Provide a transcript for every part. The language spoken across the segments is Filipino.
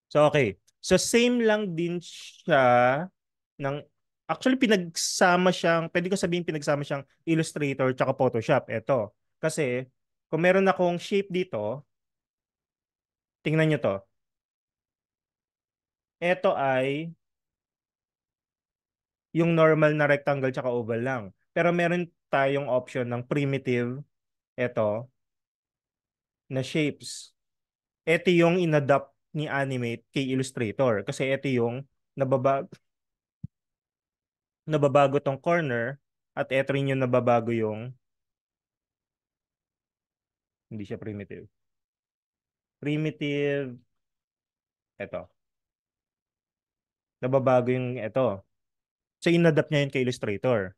So, okay. So, same lang din siya ng, actually, pwede ko sabihin pinagsama siyang Illustrator tsaka Photoshop. Ito. Kasi, kung meron akong shape dito, tingnan nyo to. Ito ay yung normal na rectangle tsaka oval lang. Pero meron tayong option ng primitive, ito, na shapes. Ito yung inadapt ni Animate kay Illustrator. Kasi ito yung nababa nababago tong corner at ito rin yung nababago yung hindi siya primitive. Primitive, ito. Nababago yung ito. So, inadapt niya yun kay Illustrator.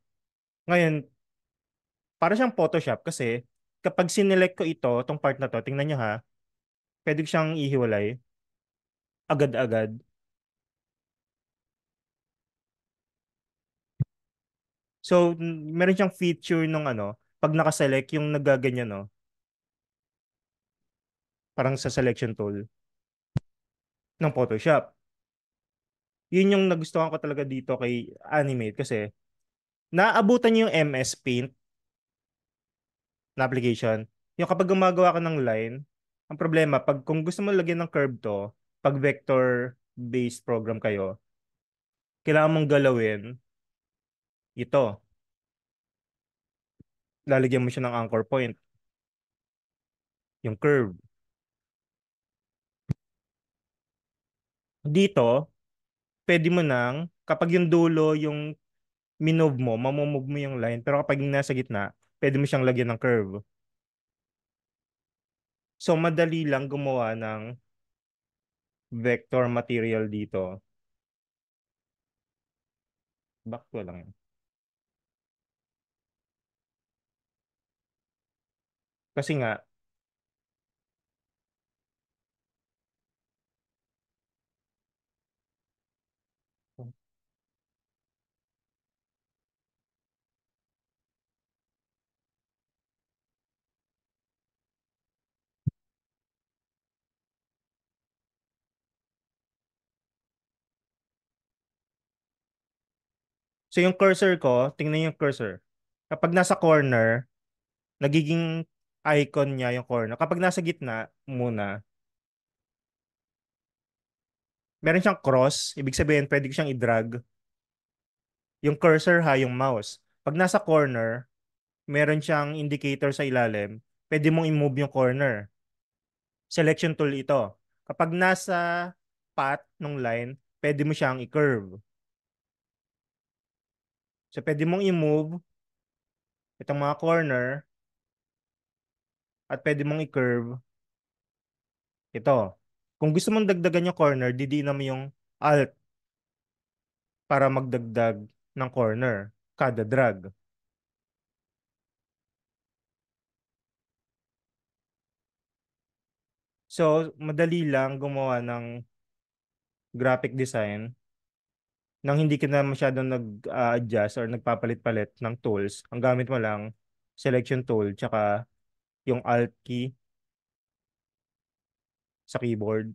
Ngayon, para siyang Photoshop kasi kapag sinelect ko ito, tong part na to, tingnan nyo ha, pwede ko siyang ihiwalay agad-agad. So, meron siyang feature nung ano, pag nakaselect yung nagaganyan, no, parang sa selection tool ng Photoshop. Yun yung nagustuhan ko talaga dito kay Animate kasi naabutan niyo yung MS Paint na application. Yung kapag gumagawa ka ng line, ang problema, pag kung gusto mo lagyan ng curve to, pag vector-based program kayo, kailangan mong galawin ito. Lalagyan mo siya ng anchor point, yung curve. Dito, pwede mo nang, kapag yung dulo, yung minove mo, mamomove mo yung line, pero kapag yung nasa gitna, pwede mo siyang lagyan ng curve. So, madali lang gumawa ng vector material dito. Back ko lang yun. Kasi nga, so yung cursor ko, tingnan yung cursor. Kapag nasa corner, nagiging icon niya yung corner. Kapag nasa gitna muna, meron siyang cross. Ibig sabihin, pwede ko siyang i-drag. Yung cursor ha, yung mouse. Pag nasa corner, meron siyang indicator sa ilalim. Pwede mong i-move yung corner. Selection tool ito. Kapag nasa path ng line, pwede mo siyang i-curve. So, pwede mong i-move itong mga corner at pwede mong i-curve ito. Kung gusto mong dagdagan yung corner, didiin mo yung Alt para magdagdag ng corner kada drag. So, madali lang gumawa ng graphic design nang hindi ka na masyadong nag-adjust or nagpapalit-palit ng tools. Ang gamit mo lang, selection tool, tsaka yung Alt key sa keyboard.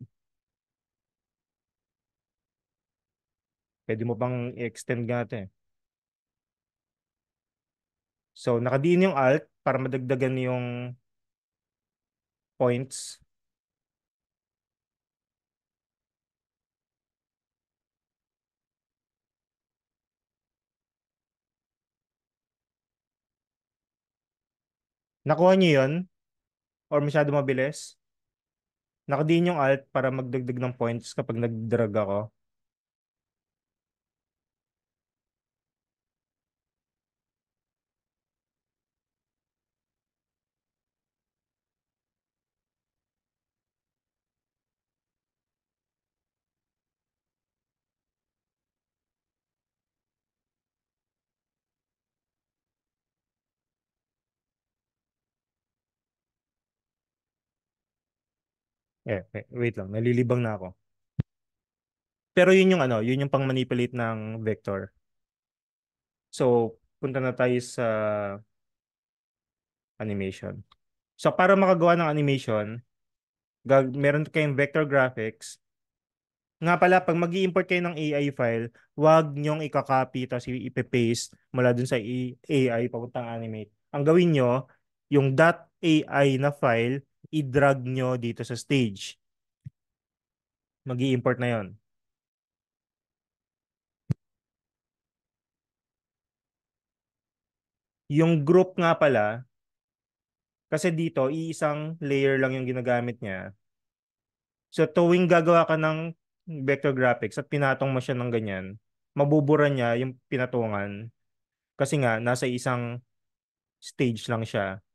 Pwede mo pang i-extend natin. So, nakadiin yung Alt para madagdagan yung points. Nakuha niyo yun? Or masyado mabilis? Nakadiin yung Alt para magdagdag ng points kapag nag-drag ako. Wait lang, nalilibang na ako. Pero yun yung ano, yun yung pang-manipulate ng vector. So, punta na tayo sa animation. So, para makagawa ng animation, meron kayong vector graphics. Nga pala, pag mag import kayo ng AI file, wag nyong ikakopy tapos ipe-paste mula dun sa AI papuntang Animate. Ang gawin nyo, yung .ai na file, i-drag nyo dito sa stage. Mag import na yon. Yung group nga pala, kasi dito, iisang layer lang yung ginagamit niya. So tuwing gagawa ka ng vector graphics at pinatong mo siya ng ganyan, mabubura niya yung pinatungan. Kasi nga, nasa isang stage lang siya.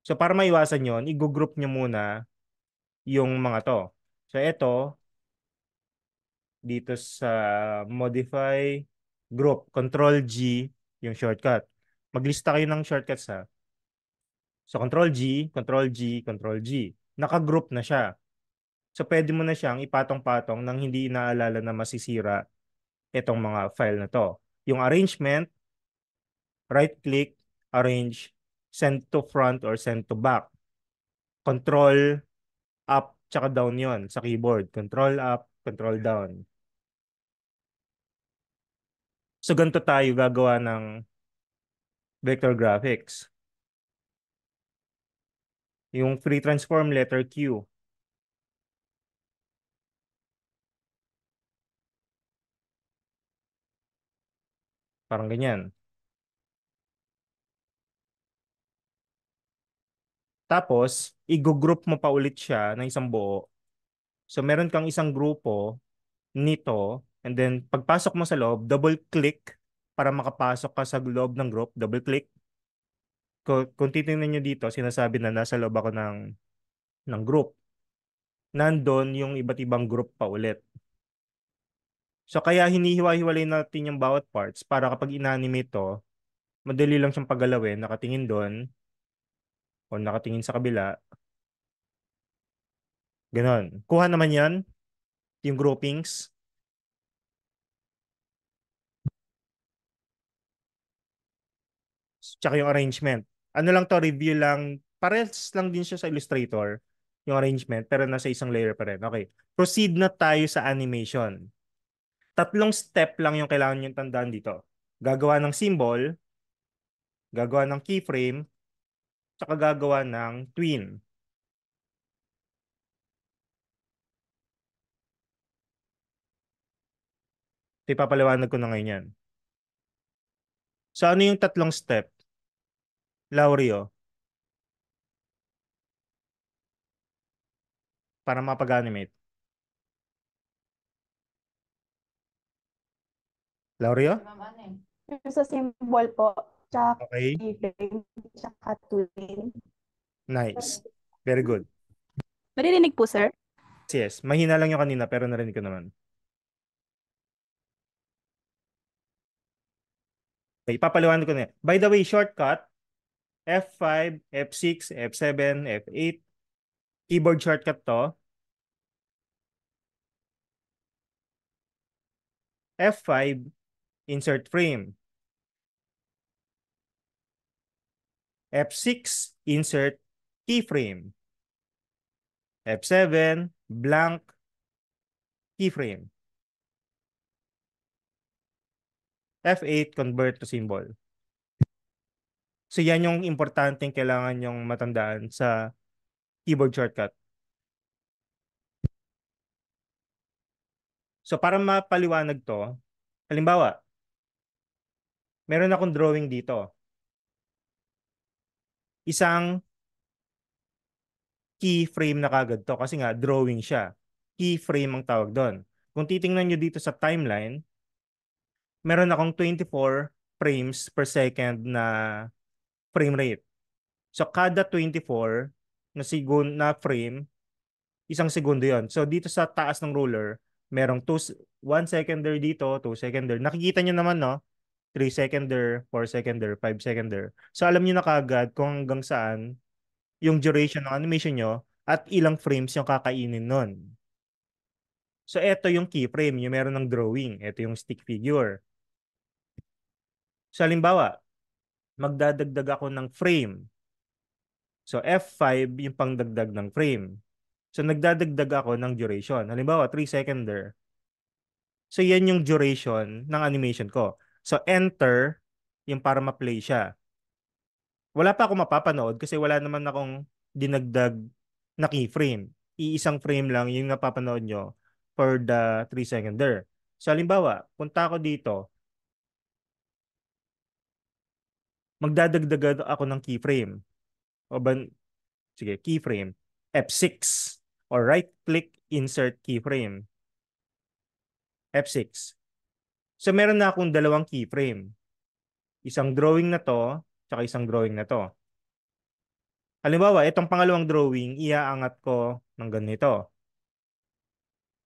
So para maiwasan yon, i-group nyo muna yung mga to. So ito, dito sa modify group, Control G yung shortcut. Maglista kayo ng shortcuts ha. So Control G, Control G, Control G. Naka-group na siya. So pwede mo na siyang ipatong-patong nang hindi inaalala na masisira itong mga file na to. Yung arrangement, right-click, arrange, send to front or send to back. Control up tsaka down yon sa keyboard. Control up, control down. So ganito tayo gagawa ng vector graphics. Yung free transform letter Q. Parang ganyan. Tapos, i-group mo pa ulit siya ng isang buo. So meron kang isang grupo nito and then pagpasok mo sa loob, double-click para makapasok ka sa loob ng group. Double-click. Kung titingnan nyo dito, sinasabi na nasa loob ako ng group. Nandun yung iba't ibang group pa ulit. So kaya hinihiwa-hiwalay natin yung bawat parts para kapag inanimate to, madali lang siyang paggalawin, nakatingin doon o nakatingin sa kabila. Ganon. Kuha naman yan, yung groupings, tsaka yung arrangement. Ano lang to, review lang. Parehas lang din siya sa Illustrator, yung arrangement, pero nasa isang layer pa rin. Okay. Proceed na tayo sa animation. Tatlong step lang yung kailangan yung tandaan dito. Gagawa ng symbol, gagawa ng keyframe, tsaka gagawa ng tween. Ito ipapaliwanag ko na ngayon yan. So ano yung tatlong step? Laureo, para mapag-animate. Laureo? Yung sa symbol po, tsaka Okay. keyframe, tsaka twin. Nice. Very good. Maririnig po, sir? Yes. Mahina lang yung kanina pero narinig ko naman. Okay, ipapaliwanag ko na yan. By the way, shortcut, F5, F6, F7, F8. Keyboard shortcut to. F5, insert frame. F6, insert keyframe. F7, blank keyframe. F8, convert to symbol. So yan yung importanteng kailangan yung matandaan sa keyboard shortcut. So para mapaliwanag to, halimbawa, meron akong drawing dito. Isang keyframe na kagad to kasi nga drawing siya. Keyframe ang tawag doon. Kung titingnan nyo dito sa timeline, meron akong 24 frames per second na frame rate. So kada 24 na frame, isang segundo yon. So dito sa taas ng ruler, merong 1 seconder dito, 2 seconder. Nakikita nyo naman, no? 3 seconder, 4 seconder, 5 seconder. So alam niyo na kagad kung hanggang saan yung duration ng animation nyo at ilang frames yung kakainin nun. So ito yung keyframe, yung meron ng drawing. Ito yung stick figure. So halimbawa, magdadagdag ako ng frame. So F5 yung pangdagdag ng frame. So nagdadagdag ako ng duration. Halimbawa, 3 seconder. So yan yung duration ng animation ko. So enter yung para ma-play siya. Wala pa ako mapapanood kasi wala naman akong dinagdag na keyframe. Iisang frame lang yung napapanood nyo for the 3 seconder. So halimbawa, punta ako dito, magdadagdag ako ng keyframe. O ba, sige, keyframe. F6 or right click insert keyframe. F6. So meron na akong dalawang keyframe. Isang drawing na to, tsaka isang drawing na to. Halimbawa, itong pangalawang drawing, iaangat ko ng ganito.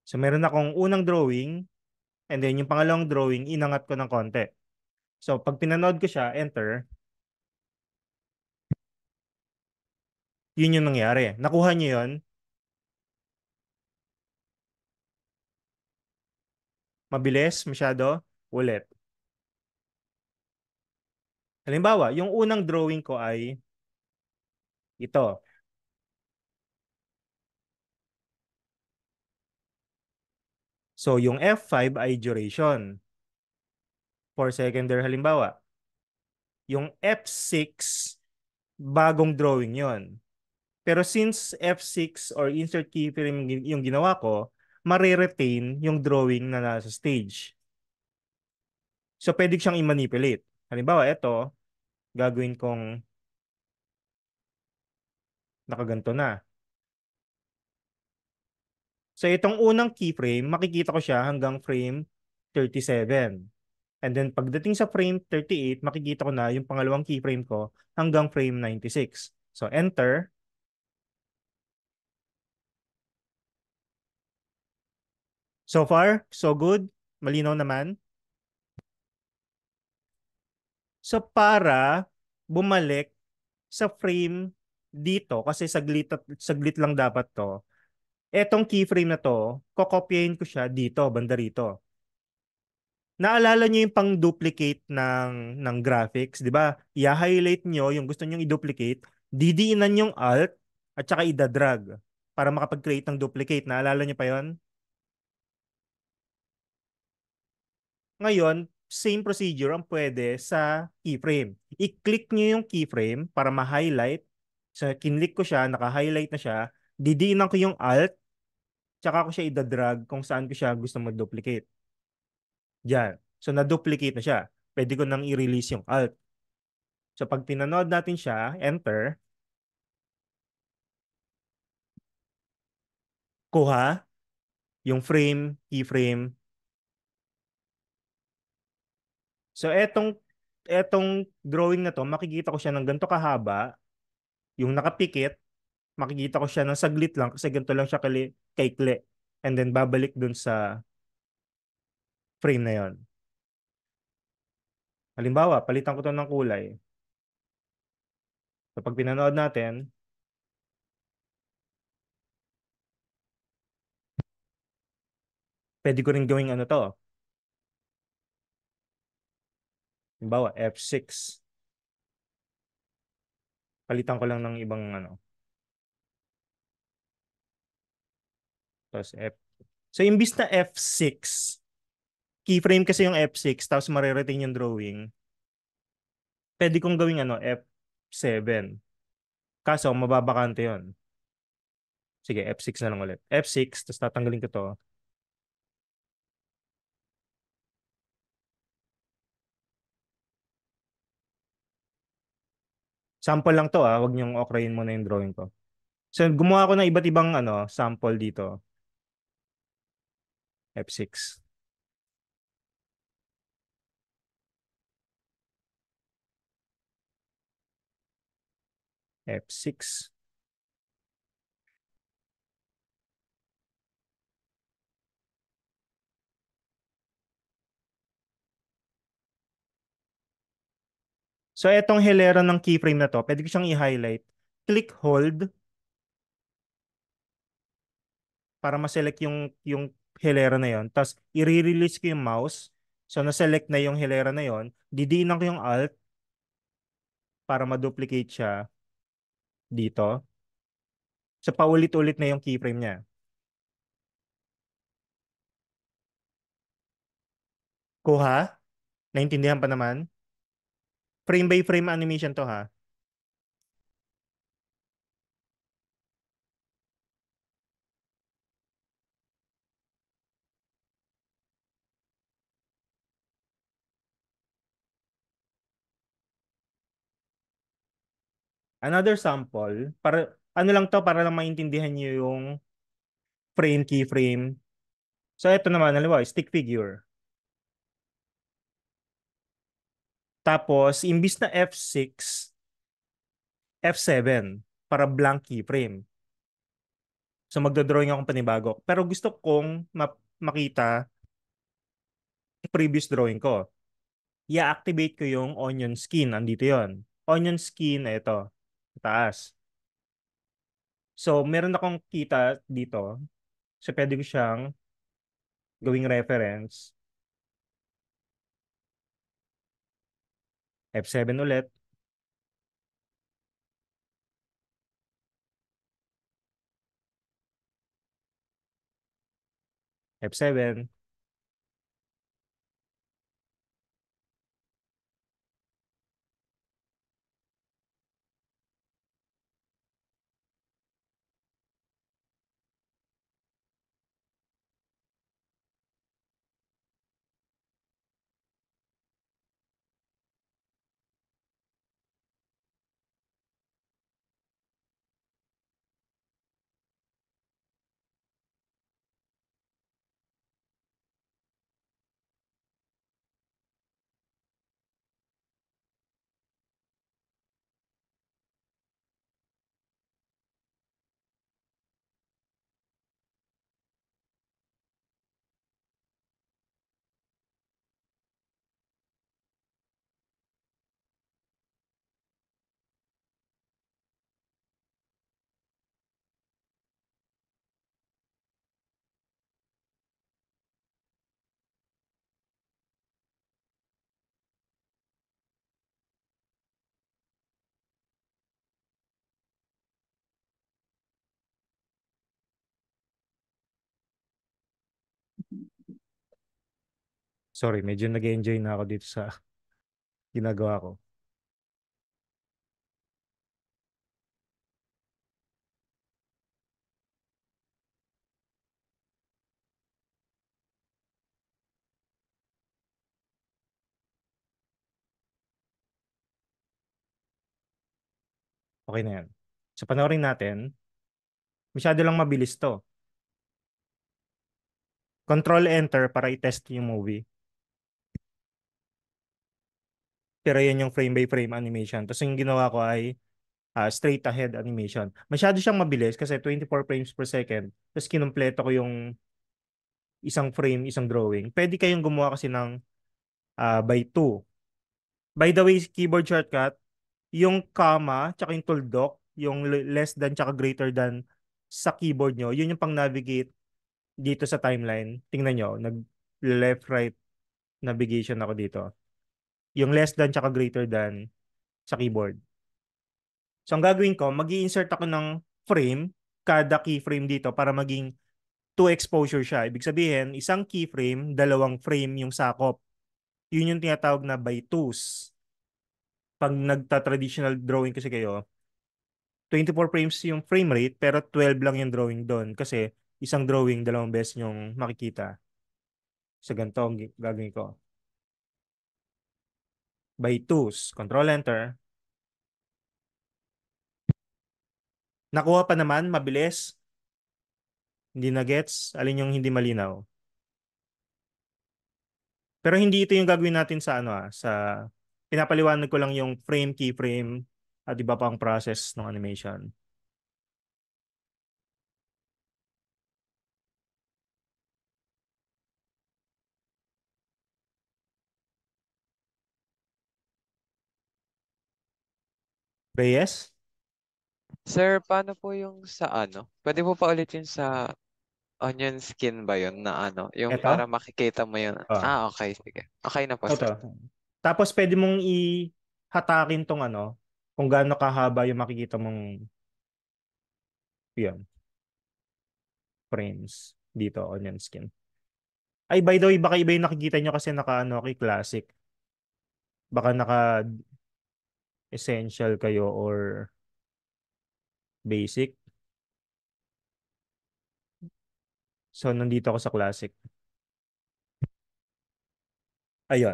So meron akong unang drawing, and then yung pangalawang drawing, inangat ko ng konti. So pag pinanood ko siya, enter, yun yung nangyari. Nakuha niyo yun, mabilis, masyado, ulit. Halimbawa, yung unang drawing ko ay ito. So yung F5 ay duration. 4 seconder halimbawa. Yung F6, bagong drawing yon. Pero since F6 or insert keyframe yung ginawa ko, mare-retain yung drawing na nasa stage. So pwede siyang i-manipulate. Halimbawa, ito, gagawin kong nakaganto na. So itong unang keyframe, makikita ko siya hanggang frame 37. And then pagdating sa frame 38, makikita ko na yung pangalawang keyframe ko hanggang frame 96. So enter. So far, so good. Malinaw naman. So para bumalik sa frame dito, kasi saglit, saglit lang dapat to, etong keyframe na to, kokopyahin ko siya dito, banda rito. Naalala niyo yung pang-duplicate ng graphics, di ba? I-highlight niyo yung gusto niyo i-duplicate, didiinan yung alt at saka i-drag para makapag-create ng duplicate. Naalala niyo pa yon? Ngayon, same procedure ang pwede sa keyframe. I-click niyo yung keyframe para ma-highlight. So, kinlik ko siya, naka-highlight na siya. Didiinan ko yung alt, tsaka ko siya i-drag kung saan ko siya gusto mag-duplicate. Diyan. So, na-duplicate na siya. Pwede ko nang i-release yung alt. So, pag pinanood natin siya, enter, kuha yung frame, keyframe. So, etong drawing na to, makikita ko siya ng ganito kahaba, yung nakapikit, makikita ko siya ng saglit lang kasi ganito lang siya kaikli. And then babalik dun sa frame na yon. Halimbawa, palitan ko to ng kulay. So pag pinanood natin, pwede ko rin gawing ano to. Halimbawa, F6. Palitan ko lang ng ibang ano. Tapos F. So imbis na F6, keyframe kasi yung F6, tapos mariretain yung drawing, pwede kong gawing ano, F7. Kaso, mababakante yon. Sige, F6 na lang ulit. F6, tapos tatanggalin ko to. Sample lang to wag niyong okrayin muna yung drawing ko. So gumawa ko ng iba't ibang ano, sample dito. F6. F6. So etong hilera ng keyframe na to, pwede ko siyang i-highlight. Click hold para ma-select yung hilera na yon. Tapos i-release ko yung mouse. So na-select na yung hilera na yon. Didiinan ko yung alt para ma-duplicate siya dito. So paulit-ulit na yung keyframe niya. Kuha? Naintindihan pa naman? Frame by frame animation to ha. Another sample, para ano lang to para lang maintindihan niyo yung frame keyframe. So ito naman, halimbawa, stick figure. Tapos, imbis na F6, F7 para blank keyframe. So magdodrawing akong panibago. Pero gusto kong makita yung previous drawing ko. I-activate ko yung onion skin. Andito yon. Onion skin, ito. Sa taas. So meron akong kita dito. So pwede ko siyang gawing reference. F7 ulit. F7. Sorry, medyo nag-enjoy na ako dito sa ginagawa ko. Okay na yan. So panoorin natin. Masyado lang mabilis to. Control Enter para i-test yung movie. Pero yan yung frame by frame animation. Tapos yung ginawa ko ay straight ahead animation. Masyado siyang mabilis kasi 24 frames per second. Tapos kinumpleto ko yung isang frame, isang drawing. Pwede kayong gumawa kasi ng by 2. By the way, keyboard shortcut, yung comma, tsaka yung tuldok, yung less than tsaka greater than sa keyboard nyo, yun yung pang-navigate dito sa timeline. Tingnan nyo, nag-left-right navigation ako dito. Yung less than tsaka greater than sa keyboard. So ang gagawin ko, mag-i-insert ako ng frame, kada keyframe dito para maging two exposure siya. Ibig sabihin, isang keyframe, dalawang frame yung sakop. Yun yung tinatawag na by twos. Pag nagta-traditional drawing kasi kayo, 24 frames yung frame rate pero 12 lang yung drawing doon kasi isang drawing, dalawang beses yung makikita. So ganito ang gagawin ko. By twos, control enter. Nakuha pa naman, mabilis. Hindi na gets, alin yung hindi malinaw. Pero hindi ito yung gagawin natin sa sa pinapaliwanag ko lang yung frame, keyframe at iba pang process ng animation. Reyes? Sir, paano po yung sa ano? Pwede po pa ulit yung sa onion skin ba yun na ano? Yung para Ito? makikita mo yun. Oh, Ah, okay. Sige. Okay na po, sir. ito. Tapos pwede mong ihatakin tong kung gaano kahaba yung makikita mong Yan. Frames. Dito, onion skin. Ay, by the way, baka iba yung nakikita nyo kasi naka, okay, classic. Baka naka essential kayo or basic. So, nandito ako sa classic. Ayun.